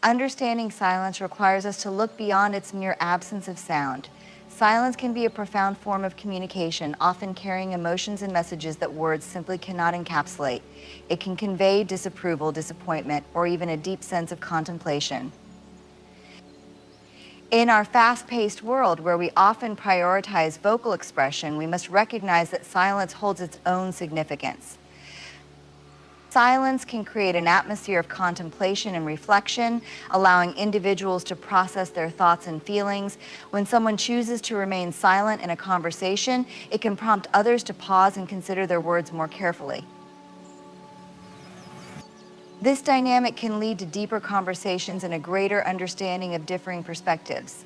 Understanding silence requires us to look beyond its mere absence of sound. Silence can be a profound form of communication, often carrying emotions and messages that words simply cannot encapsulate. It can convey disapproval, disappointment, or even a deep sense of contemplation. In our fast-paced world, where we often prioritize vocal expression, we must recognize that silence holds its own significance. Silence can create an atmosphere of contemplation and reflection, allowing individuals to process their thoughts and feelings. When someone chooses to remain silent in a conversation, it can prompt others to pause and consider their words more carefully. This dynamic can lead to deeper conversations and a greater understanding of differing perspectives.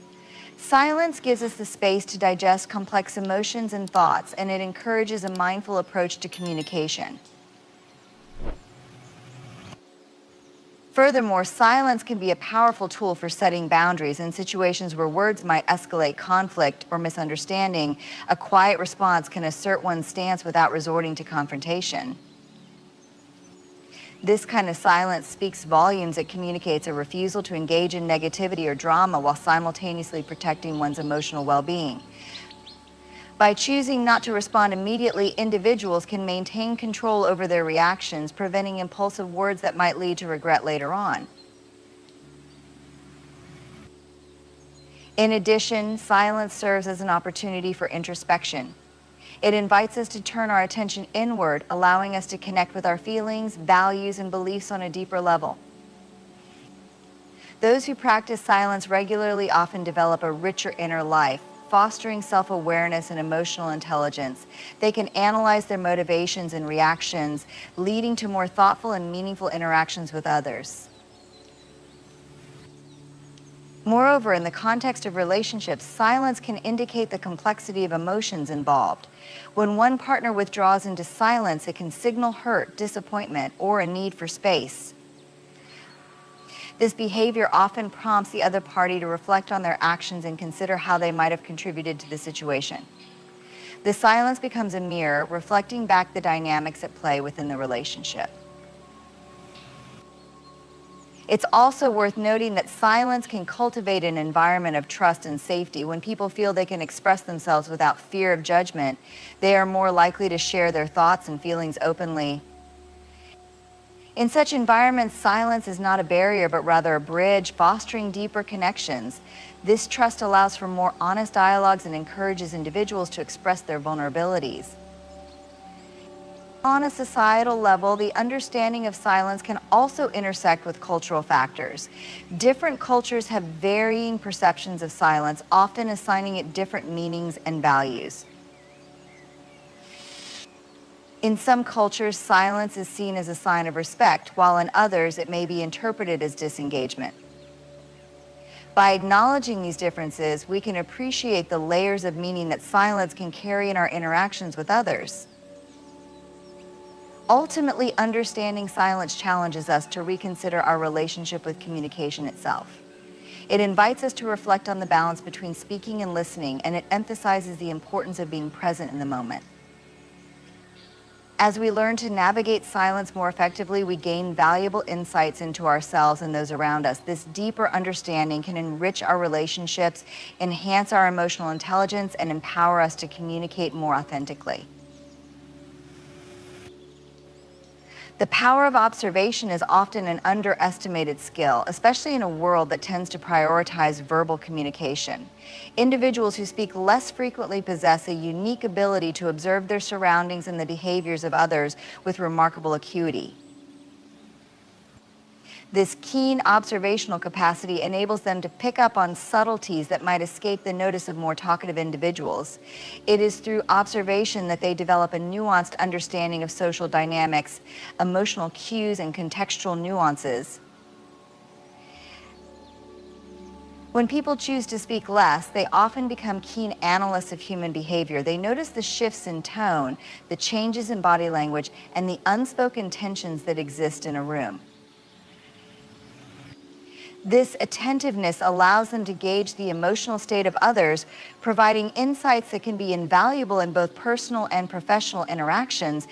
Silence gives us the space to digest complex emotions and thoughts, and it encourages a mindful approach to communication. Furthermore, silence can be a powerful tool for setting boundaries in situations where words might escalate conflict or misunderstanding. A quiet response can assert one's stance without resorting to confrontation. This kind of silence speaks volumes. It communicates a refusal to engage in negativity or drama while simultaneously protecting one's emotional well-being. By choosing not to respond immediately, individuals can maintain control over their reactions, preventing impulsive words that might lead to regret later on. In addition, silence serves as an opportunity for introspection. It invites us to turn our attention inward, allowing us to connect with our feelings, values, and beliefs on a deeper level. Those who practice silence regularly often develop a richer inner life, fostering self-awareness and emotional intelligence. They can analyze their motivations and reactions, leading to more thoughtful and meaningful interactions with others. Moreover, in the context of relationships, silence can indicate the complexity of emotions involved. When one partner withdraws into silence, it can signal hurt, disappointment, or a need for space. This behavior often prompts the other party to reflect on their actions and consider how they might have contributed to the situation. The silence becomes a mirror, reflecting back the dynamics at play within the relationship. It's also worth noting that silence can cultivate an environment of trust and safety. When people feel they can express themselves without fear of judgment, they are more likely to share their thoughts and feelings openly. In such environments, silence is not a barrier, but rather a bridge, fostering deeper connections. This trust allows for more honest dialogues and encourages individuals to express their vulnerabilities. On a societal level, the understanding of silence can also intersect with cultural factors. Different cultures have varying perceptions of silence, often assigning it different meanings and values. In some cultures, silence is seen as a sign of respect, while in others, it may be interpreted as disengagement. By acknowledging these differences, we can appreciate the layers of meaning that silence can carry in our interactions with others. Ultimately, understanding silence challenges us to reconsider our relationship with communication itself. It invites us to reflect on the balance between speaking and listening, and it emphasizes the importance of being present in the moment. As we learn to navigate silence more effectively, we gain valuable insights into ourselves and those around us. This deeper understanding can enrich our relationships, enhance our emotional intelligence, and empower us to communicate more authentically. The power of observation is often an underestimated skill, especially in a world that tends to prioritize verbal communication. Individuals who speak less frequently possess a unique ability to observe their surroundings and the behaviors of others with remarkable acuity. This keen observational capacity enables them to pick up on subtleties that might escape the notice of more talkative individuals. It is through observation that they develop a nuanced understanding of social dynamics, emotional cues, and contextual nuances. When people choose to speak less, they often become keen analysts of human behavior. They notice the shifts in tone, the changes in body language, and the unspoken tensions that exist in a room. This attentiveness allows them to gauge the emotional state of others, providing insights that can be invaluable in both personal and professional interactions.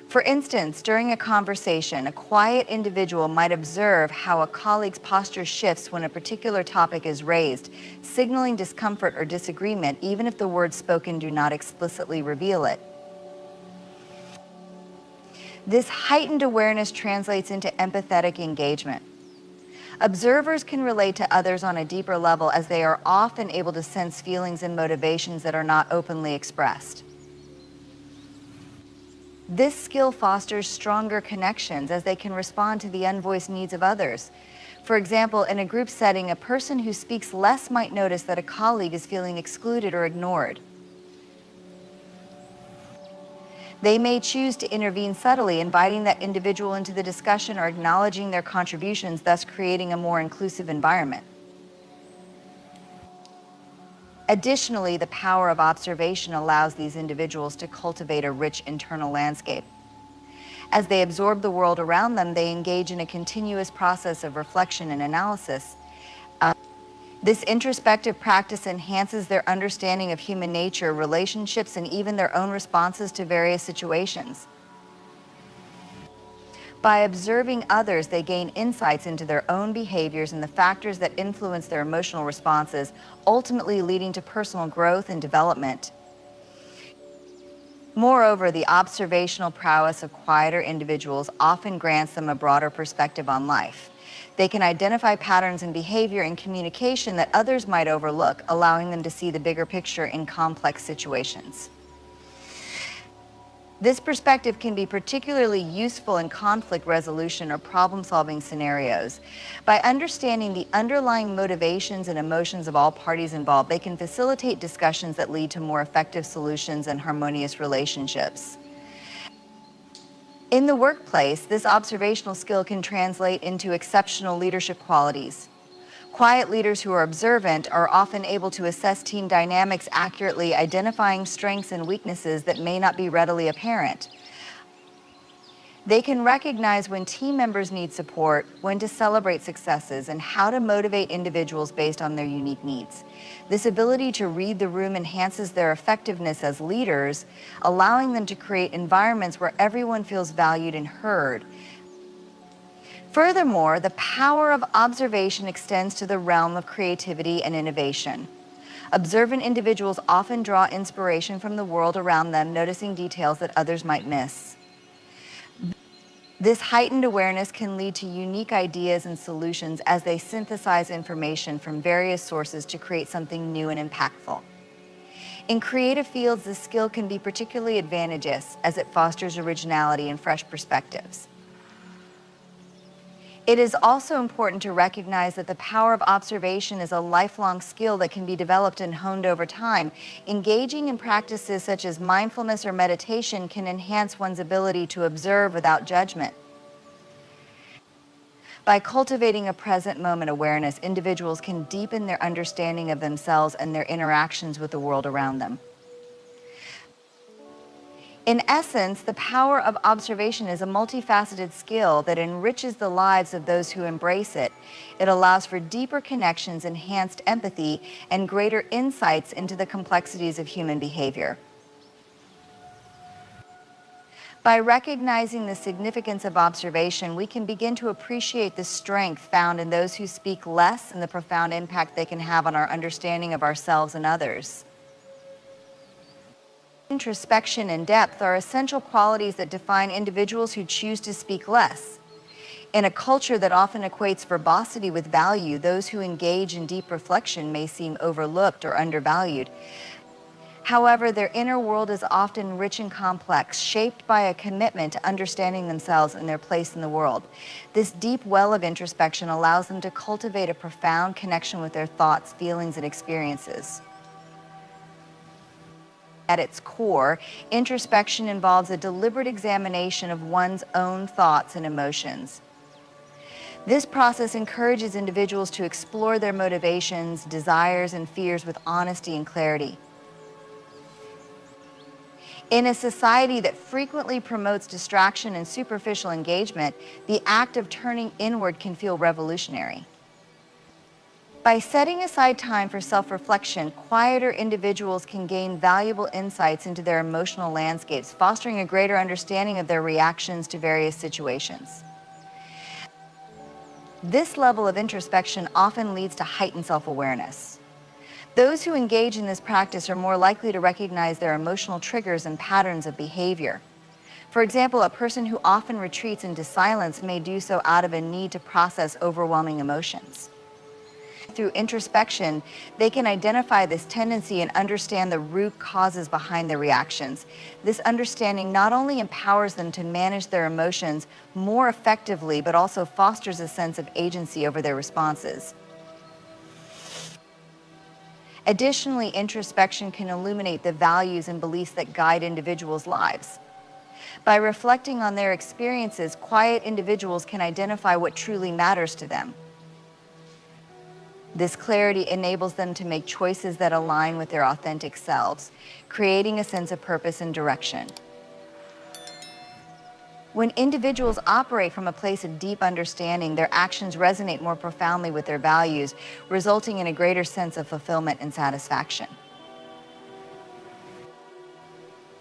For instance, during a conversation, a quiet individual might observe how a colleague's posture shifts when a particular topic is raised, signaling discomfort or disagreement, even if the words spoken do not explicitly reveal it. This heightened awareness translates into empathetic engagement. Observers can relate to others on a deeper level as they are often able to sense feelings and motivations that are not openly expressed. This skill fosters stronger connections as they can respond to the unvoiced needs of others. For example, in a group setting, a person who speaks less might notice that a colleague is feeling excluded or ignored. They may choose to intervene subtly, inviting that individual into the discussion or acknowledging their contributions, thus creating a more inclusive environment. Additionally, the power of observation allows these individuals to cultivate a rich internal landscape. As they absorb the world around them, they engage in a continuous process of reflection and analysis. This introspective practice enhances their understanding of human nature, relationships, and even their own responses to various situations. By observing others, they gain insights into their own behaviors and the factors that influence their emotional responses, ultimately leading to personal growth and development. Moreover, the observational prowess of quieter individuals often grants them a broader perspective on life. They can identify patterns in behavior and communication that others might overlook, allowing them to see the bigger picture in complex situations. This perspective can be particularly useful in conflict resolution or problem-solving scenarios. By understanding the underlying motivations and emotions of all parties involved, they can facilitate discussions that lead to more effective solutions and harmonious relationships. In the workplace, this observational skill can translate into exceptional leadership qualities. Quiet leaders who are observant are often able to assess team dynamics accurately, identifying strengths and weaknesses that may not be readily apparent. They can recognize when team members need support, when to celebrate successes, and how to motivate individuals based on their unique needs. This ability to read the room enhances their effectiveness as leaders, allowing them to create environments where everyone feels valued and heard. Furthermore, the power of observation extends to the realm of creativity and innovation. Observant individuals often draw inspiration from the world around them, noticing details that others might miss. This heightened awareness can lead to unique ideas and solutions as they synthesize information from various sources to create something new and impactful. In creative fields, this skill can be particularly advantageous as it fosters originality and fresh perspectives. It is also important to recognize that the power of observation is a lifelong skill that can be developed and honed over time. Engaging in practices such as mindfulness or meditation can enhance one's ability to observe without judgment. By cultivating a present moment awareness, individuals can deepen their understanding of themselves and their interactions with the world around them. In essence, the power of observation is a multifaceted skill that enriches the lives of those who embrace it. It allows for deeper connections, enhanced empathy, and greater insights into the complexities of human behavior. By recognizing the significance of observation, we can begin to appreciate the strength found in those who speak less and the profound impact they can have on our understanding of ourselves and others. Introspection and depth are essential qualities that define individuals who choose to speak less. In a culture that often equates verbosity with value, those who engage in deep reflection may seem overlooked or undervalued. However, their inner world is often rich and complex, shaped by a commitment to understanding themselves and their place in the world. This deep well of introspection allows them to cultivate a profound connection with their thoughts, feelings, and experiences. At its core, introspection involves a deliberate examination of one's own thoughts and emotions. This process encourages individuals to explore their motivations, desires, and fears with honesty and clarity. In a society that frequently promotes distraction and superficial engagement, the act of turning inward can feel revolutionary. By setting aside time for self-reflection, quieter individuals can gain valuable insights into their emotional landscapes, fostering a greater understanding of their reactions to various situations. This level of introspection often leads to heightened self-awareness. Those who engage in this practice are more likely to recognize their emotional triggers and patterns of behavior. For example, a person who often retreats into silence may do so out of a need to process overwhelming emotions. Through introspection, they can identify this tendency and understand the root causes behind their reactions. This understanding not only empowers them to manage their emotions more effectively, but also fosters a sense of agency over their responses. Additionally, introspection can illuminate the values and beliefs that guide individuals' lives. By reflecting on their experiences, quiet individuals can identify what truly matters to them. This clarity enables them to make choices that align with their authentic selves, creating a sense of purpose and direction. When individuals operate from a place of deep understanding, their actions resonate more profoundly with their values, resulting in a greater sense of fulfillment and satisfaction.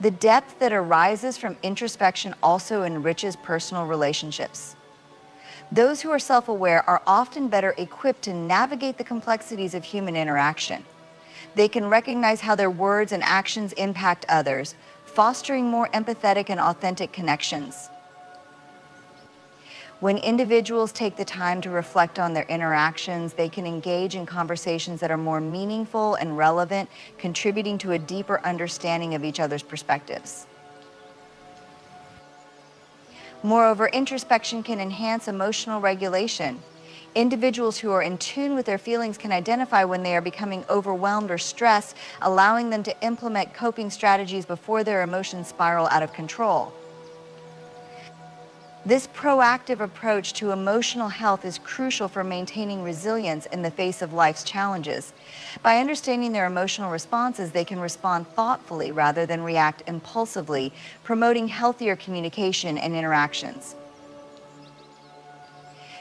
The depth that arises from introspection also enriches personal relationships. Those who are self-aware are often better equipped to navigate the complexities of human interaction. They can recognize how their words and actions impact others, fostering more empathetic and authentic connections. When individuals take the time to reflect on their interactions, they can engage in conversations that are more meaningful and relevant, contributing to a deeper understanding of each other's perspectives. Moreover, introspection can enhance emotional regulation. Individuals who are in tune with their feelings can identify when they are becoming overwhelmed or stressed, allowing them to implement coping strategies before their emotions spiral out of control. This proactive approach to emotional health is crucial for maintaining resilience in the face of life's challenges. By understanding their emotional responses, they can respond thoughtfully rather than react impulsively, promoting healthier communication and interactions.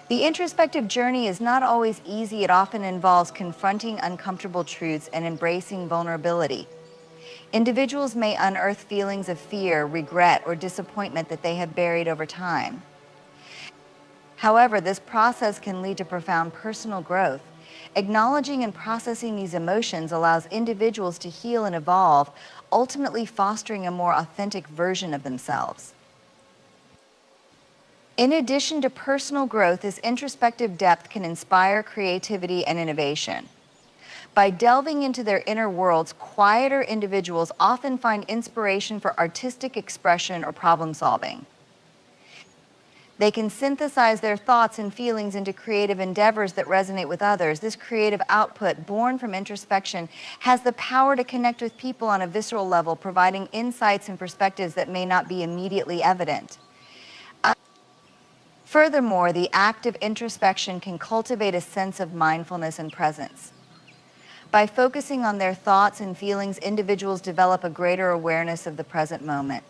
The introspective journey is not always easy. It often involves confronting uncomfortable truths and embracing vulnerability. Individuals may unearth feelings of fear, regret, or disappointment that they have buried over time. However, this process can lead to profound personal growth. Acknowledging and processing these emotions allows individuals to heal and evolve, ultimately fostering a more authentic version of themselves. In addition to personal growth, this introspective depth can inspire creativity and innovation. By delving into their inner worlds, quieter individuals often find inspiration for artistic expression or problem solving. They can synthesize their thoughts and feelings into creative endeavors that resonate with others. This creative output, born from introspection, has the power to connect with people on a visceral level, providing insights and perspectives that may not be immediately evident. Furthermore, the act of introspection can cultivate a sense of mindfulness and presence. By focusing on their thoughts and feelings, individuals develop a greater awareness of the present moment.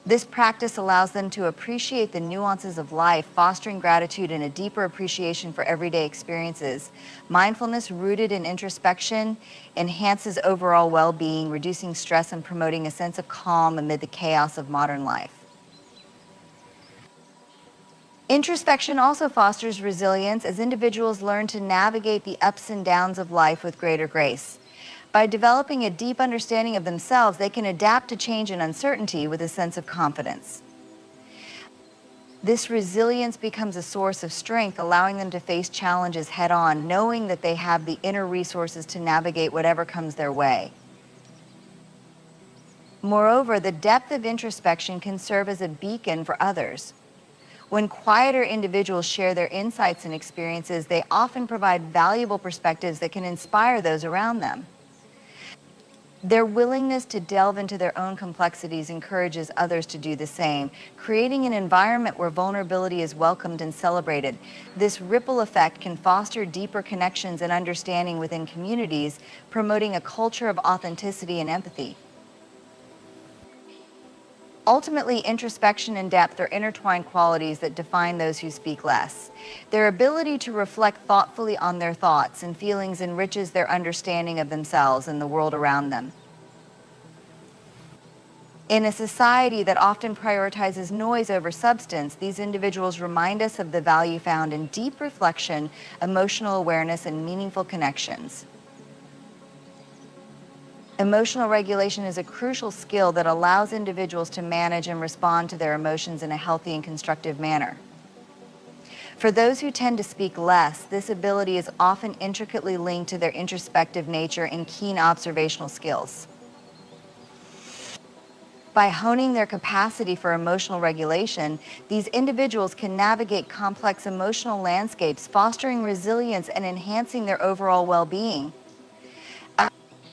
This practice allows them to appreciate the nuances of life, fostering gratitude and a deeper appreciation for everyday experiences. Mindfulness rooted in introspection enhances overall well-being, reducing stress and promoting a sense of calm amid the chaos of modern life. Introspection also fosters resilience as individuals learn to navigate the ups and downs of life with greater grace. By developing a deep understanding of themselves, they can adapt to change and uncertainty with a sense of confidence. This resilience becomes a source of strength, allowing them to face challenges head-on, knowing that they have the inner resources to navigate whatever comes their way. Moreover, the depth of introspection can serve as a beacon for others. When quieter individuals share their insights and experiences, they often provide valuable perspectives that can inspire those around them. Their willingness to delve into their own complexities encourages others to do the same, creating an environment where vulnerability is welcomed and celebrated. This ripple effect can foster deeper connections and understanding within communities, promoting a culture of authenticity and empathy. Ultimately, introspection and depth are intertwined qualities that define those who speak less. Their ability to reflect thoughtfully on their thoughts and feelings enriches their understanding of themselves and the world around them. In a society that often prioritizes noise over substance, these individuals remind us of the value found in deep reflection, emotional awareness, and meaningful connections. Emotional regulation is a crucial skill that allows individuals to manage and respond to their emotions in a healthy and constructive manner. For those who tend to speak less, this ability is often intricately linked to their introspective nature and keen observational skills. By honing their capacity for emotional regulation, these individuals can navigate complex emotional landscapes, fostering resilience and enhancing their overall well-being.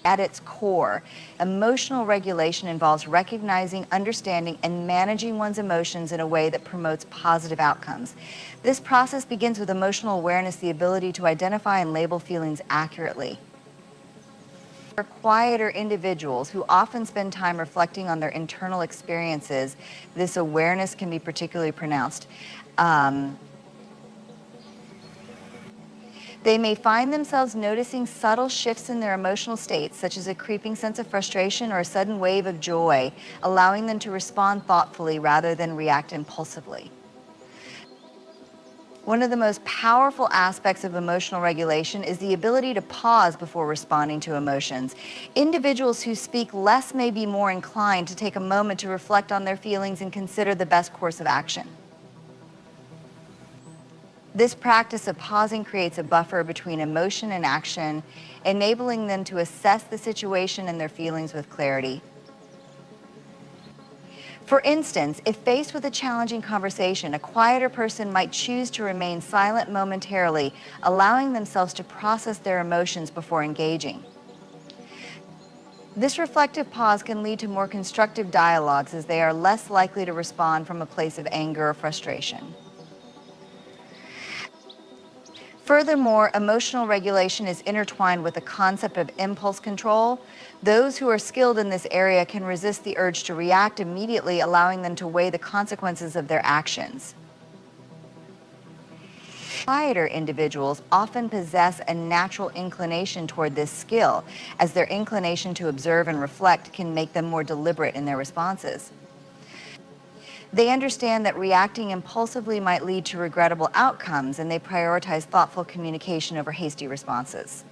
At its core, emotional regulation involves recognizing, understanding, and managing one's emotions in a way that promotes positive outcomes. This process begins with emotional awareness, the ability to identify and label feelings accurately. For quieter individuals who often spend time reflecting on their internal experiences, this awareness can be particularly pronounced. They may find themselves noticing subtle shifts in their emotional states, such as a creeping sense of frustration or a sudden wave of joy, allowing them to respond thoughtfully rather than react impulsively. One of the most powerful aspects of emotional regulation is the ability to pause before responding to emotions. Individuals who speak less may be more inclined to take a moment to reflect on their feelings and consider the best course of action. This practice of pausing creates a buffer between emotion and action, enabling them to assess the situation and their feelings with clarity. For instance, if faced with a challenging conversation, a quieter person might choose to remain silent momentarily, allowing themselves to process their emotions before engaging. This reflective pause can lead to more constructive dialogues, as they are less likely to respond from a place of anger or frustration. Furthermore, emotional regulation is intertwined with the concept of impulse control. Those who are skilled in this area can resist the urge to react immediately, allowing them to weigh the consequences of their actions. Quieter individuals often possess a natural inclination toward this skill, as their inclination to observe and reflect can make them more deliberate in their responses. They understand that reacting impulsively might lead to regrettable outcomes, and they prioritize thoughtful communication over hasty responses.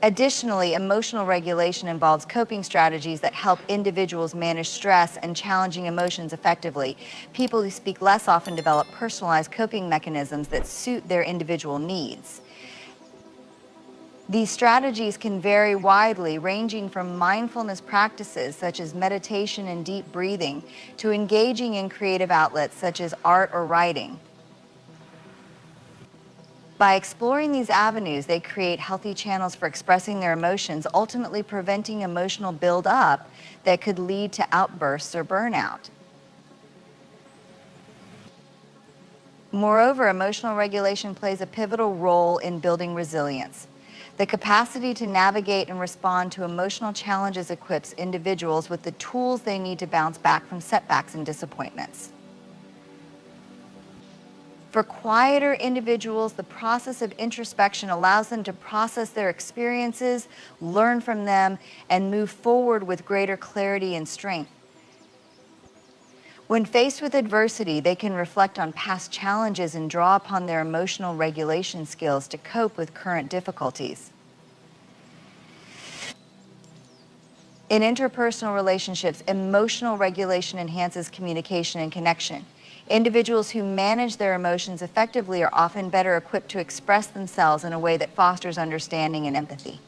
Additionally, emotional regulation involves coping strategies that help individuals manage stress and challenging emotions effectively. People who speak less often develop personalized coping mechanisms that suit their individual needs. These strategies can vary widely, ranging from mindfulness practices such as meditation and deep breathing to engaging in creative outlets such as art or writing. By exploring these avenues, they create healthy channels for expressing their emotions, ultimately preventing emotional buildup that could lead to outbursts or burnout. Moreover, emotional regulation plays a pivotal role in building resilience. The capacity to navigate and respond to emotional challenges equips individuals with the tools they need to bounce back from setbacks and disappointments. For quieter individuals, the process of introspection allows them to process their experiences, learn from them, and move forward with greater clarity and strength. When faced with adversity, they can reflect on past challenges and draw upon their emotional regulation skills to cope with current difficulties. In interpersonal relationships, emotional regulation enhances communication and connection. Individuals who manage their emotions effectively are often better equipped to express themselves in a way that fosters understanding and empathy.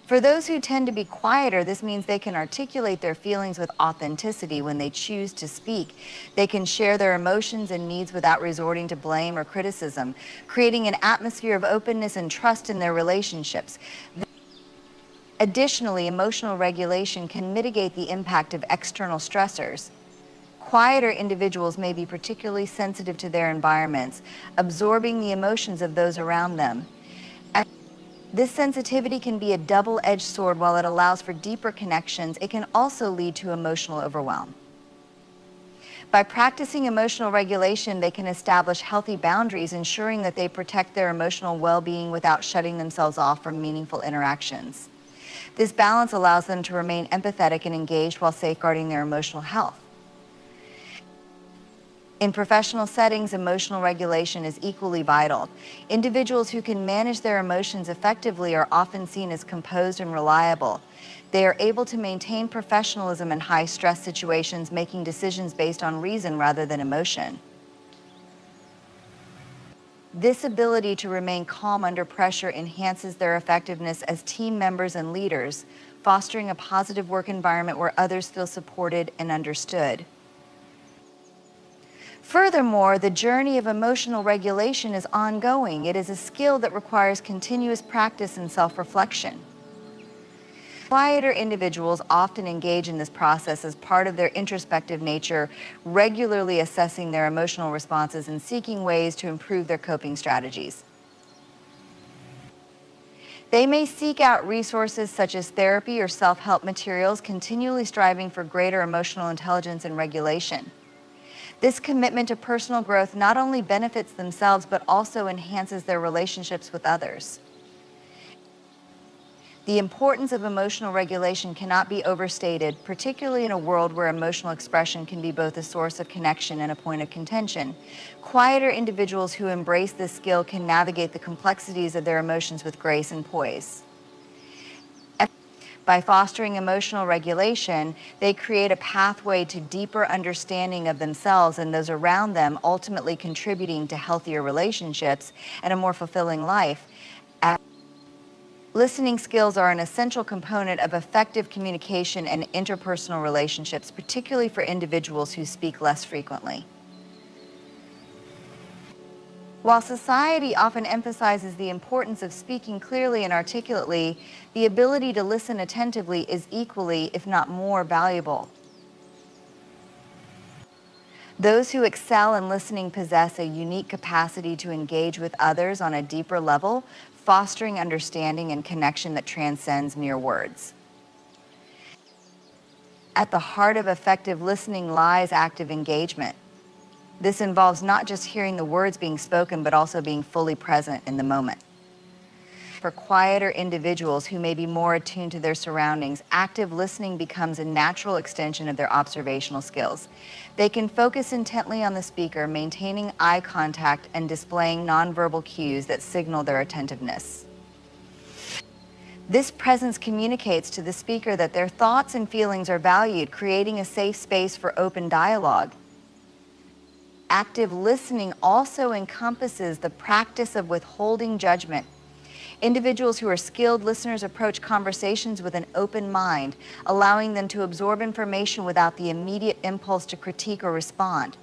For those who tend to be quieter, this means they can articulate their feelings with authenticity when they choose to speak. They can share their emotions and needs without resorting to blame or criticism, creating an atmosphere of openness and trust in their relationships. Additionally, emotional regulation can mitigate the impact of external stressors. Quieter individuals may be particularly sensitive to their environments, absorbing the emotions of those around them. This sensitivity can be a double-edged sword. While it allows for deeper connections, it can also lead to emotional overwhelm. By practicing emotional regulation, they can establish healthy boundaries, ensuring that they protect their emotional well-being without shutting themselves off from meaningful interactions. This balance allows them to remain empathetic and engaged while safeguarding their emotional health. In professional settings, emotional regulation is equally vital. Individuals who can manage their emotions effectively are often seen as composed and reliable. They are able to maintain professionalism in high-stress situations, making decisions based on reason rather than emotion. This ability to remain calm under pressure enhances their effectiveness as team members and leaders, fostering a positive work environment where others feel supported and understood. Furthermore, the journey of emotional regulation is ongoing. It is a skill that requires continuous practice and self-reflection. Quieter individuals often engage in this process as part of their introspective nature, regularly assessing their emotional responses and seeking ways to improve their coping strategies. They may seek out resources such as therapy or self-help materials, continually striving for greater emotional intelligence and regulation. This commitment to personal growth not only benefits themselves, but also enhances their relationships with others. The importance of emotional regulation cannot be overstated, particularly in a world where emotional expression can be both a source of connection and a point of contention. Quieter individuals who embrace this skill can navigate the complexities of their emotions with grace and poise. By fostering emotional regulation, they create a pathway to deeper understanding of themselves and those around them, ultimately contributing to healthier relationships and a more fulfilling life. Listening skills are an essential component of effective communication and interpersonal relationships, particularly for individuals who speak less frequently. While society often emphasizes the importance of speaking clearly and articulately, the ability to listen attentively is equally, if not more, valuable. Those who excel in listening possess a unique capacity to engage with others on a deeper level, fostering understanding and connection that transcends mere words. At the heart of effective listening lies active engagement. This involves not just hearing the words being spoken, but also being fully present in the moment. For quieter individuals who may be more attuned to their surroundings, active listening becomes a natural extension of their observational skills. They can focus intently on the speaker, maintaining eye contact and displaying nonverbal cues that signal their attentiveness. This presence communicates to the speaker that their thoughts and feelings are valued, creating a safe space for open dialogue. Active listening also encompasses the practice of withholding judgment. Individuals who are skilled listeners approach conversations with an open mind, allowing them to absorb information without the immediate impulse to critique or respond.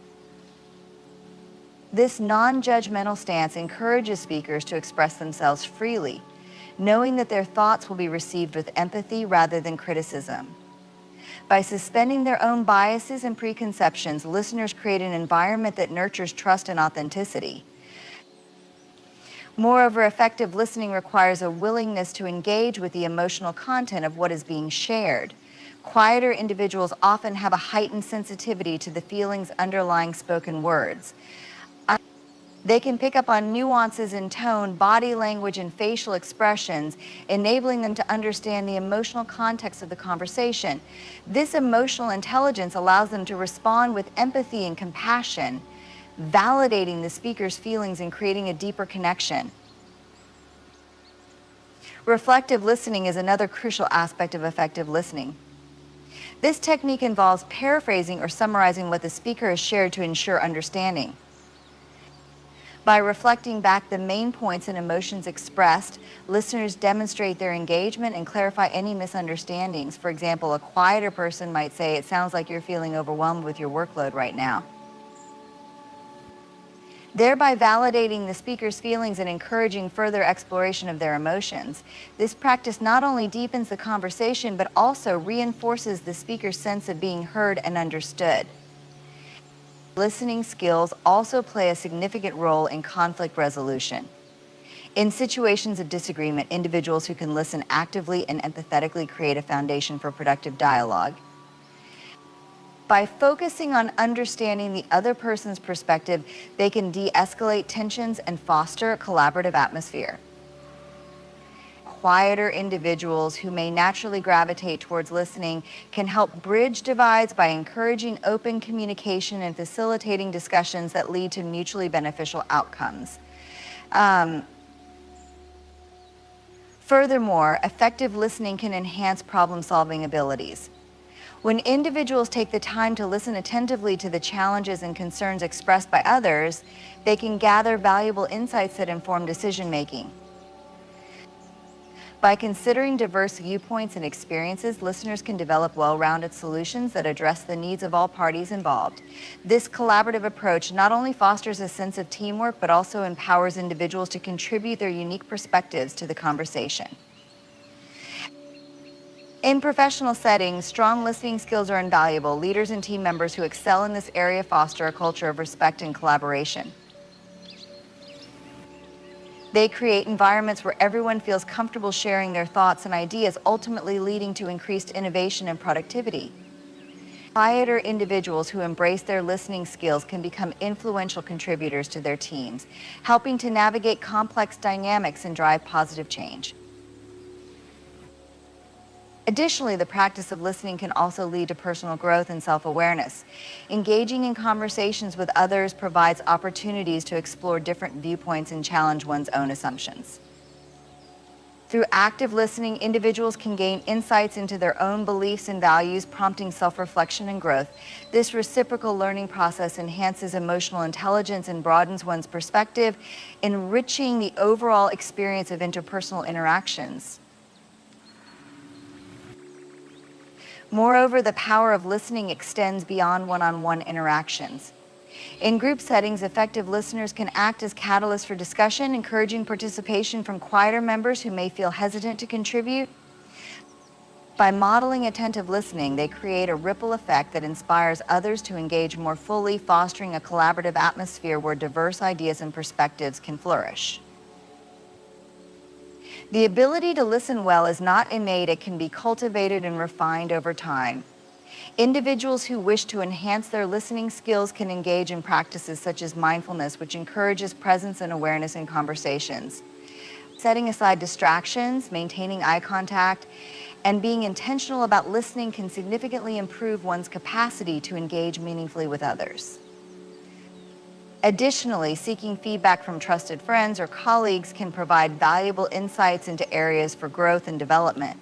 This non-judgmental stance encourages speakers to express themselves freely, knowing that their thoughts will be received with empathy rather than criticism. By suspending their own biases and preconceptions, listeners create an environment that nurtures trust and authenticity. Moreover, effective listening requires a willingness to engage with the emotional content of what is being shared. Quieter individuals often have a heightened sensitivity to the feelings underlying spoken words. They can pick up on nuances in tone, body language, and facial expressions, enabling them to understand the emotional context of the conversation. This emotional intelligence allows them to respond with empathy and compassion, validating the speaker's feelings and creating a deeper connection. Reflective listening is another crucial aspect of effective listening. This technique involves paraphrasing or summarizing what the speaker has shared to ensure understanding. By reflecting back the main points and emotions expressed, listeners demonstrate their engagement and clarify any misunderstandings. For example, a quieter person might say, "It sounds like you're feeling overwhelmed with your workload right now," thereby validating the speaker's feelings and encouraging further exploration of their emotions. This practice not only deepens the conversation, but also reinforces the speaker's sense of being heard and understood. Listening skills also play a significant role in conflict resolution. In situations of disagreement, individuals who can listen actively and empathetically create a foundation for productive dialogue. By focusing on understanding the other person's perspective, they can de-escalate tensions and foster a collaborative atmosphere. Quieter individuals who may naturally gravitate towards listening can help bridge divides by encouraging open communication and facilitating discussions that lead to mutually beneficial outcomes. Furthermore, effective listening can enhance problem-solving abilities. When individuals take the time to listen attentively to the challenges and concerns expressed by others, they can gather valuable insights that inform decision-making. By considering diverse viewpoints and experiences, listeners can develop well-rounded solutions that address the needs of all parties involved. This collaborative approach not only fosters a sense of teamwork, but also empowers individuals to contribute their unique perspectives to the conversation. In professional settings, strong listening skills are invaluable. Leaders and team members who excel in this area foster a culture of respect and collaboration. They create environments where everyone feels comfortable sharing their thoughts and ideas, ultimately leading to increased innovation and productivity. Quieter individuals who embrace their listening skills can become influential contributors to their teams, helping to navigate complex dynamics and drive positive change. Additionally, the practice of listening can also lead to personal growth and self-awareness. Engaging in conversations with others provides opportunities to explore different viewpoints and challenge one's own assumptions. Through active listening, individuals can gain insights into their own beliefs and values, prompting self-reflection and growth. This reciprocal learning process enhances emotional intelligence and broadens one's perspective, enriching the overall experience of interpersonal interactions. Moreover, the power of listening extends beyond one-on-one interactions. In group settings, effective listeners can act as catalysts for discussion, encouraging participation from quieter members who may feel hesitant to contribute. By modeling attentive listening, they create a ripple effect that inspires others to engage more fully, fostering a collaborative atmosphere where diverse ideas and perspectives can flourish. The ability to listen well is not innate. It can be cultivated and refined over time. Individuals who wish to enhance their listening skills can engage in practices such as mindfulness, which encourages presence and awareness in conversations. Setting aside distractions, maintaining eye contact, and being intentional about listening can significantly improve one's capacity to engage meaningfully with others. Additionally, seeking feedback from trusted friends or colleagues can provide valuable insights into areas for growth and development.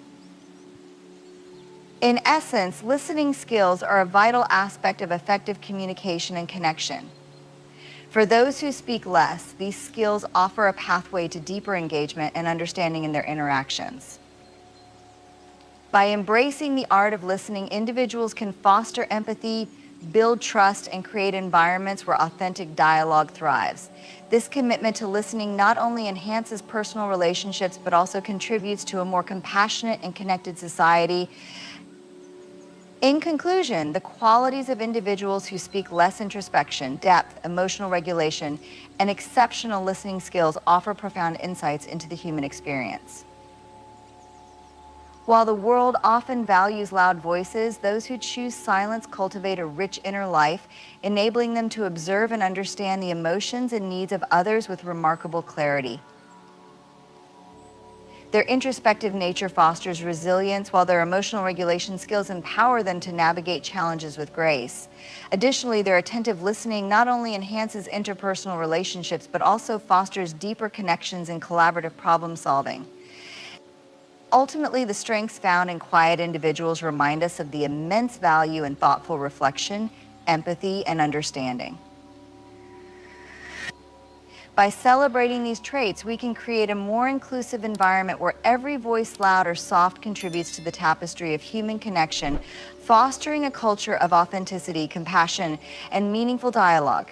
In essence, listening skills are a vital aspect of effective communication and connection. For those who speak less, these skills offer a pathway to deeper engagement and understanding in their interactions. By embracing the art of listening, individuals can foster empathy, build trust, and create environments where authentic dialogue thrives. This commitment to listening not only enhances personal relationships, but also contributes to a more compassionate and connected society. In conclusion, the qualities of individuals who speak less introspection, depth, emotional regulation, and exceptional listening skills offer profound insights into the human experience. While the world often values loud voices, those who choose silence cultivate a rich inner life, enabling them to observe and understand the emotions and needs of others with remarkable clarity. Their introspective nature fosters resilience, while their emotional regulation skills empower them to navigate challenges with grace. Additionally, their attentive listening not only enhances interpersonal relationships, but also fosters deeper connections and collaborative problem solving. Ultimately, the strengths found in quiet individuals remind us of the immense value in thoughtful reflection, empathy, and understanding. By celebrating these traits, we can create a more inclusive environment where every voice, loud or soft, contributes to the tapestry of human connection, fostering a culture of authenticity, compassion, and meaningful dialogue.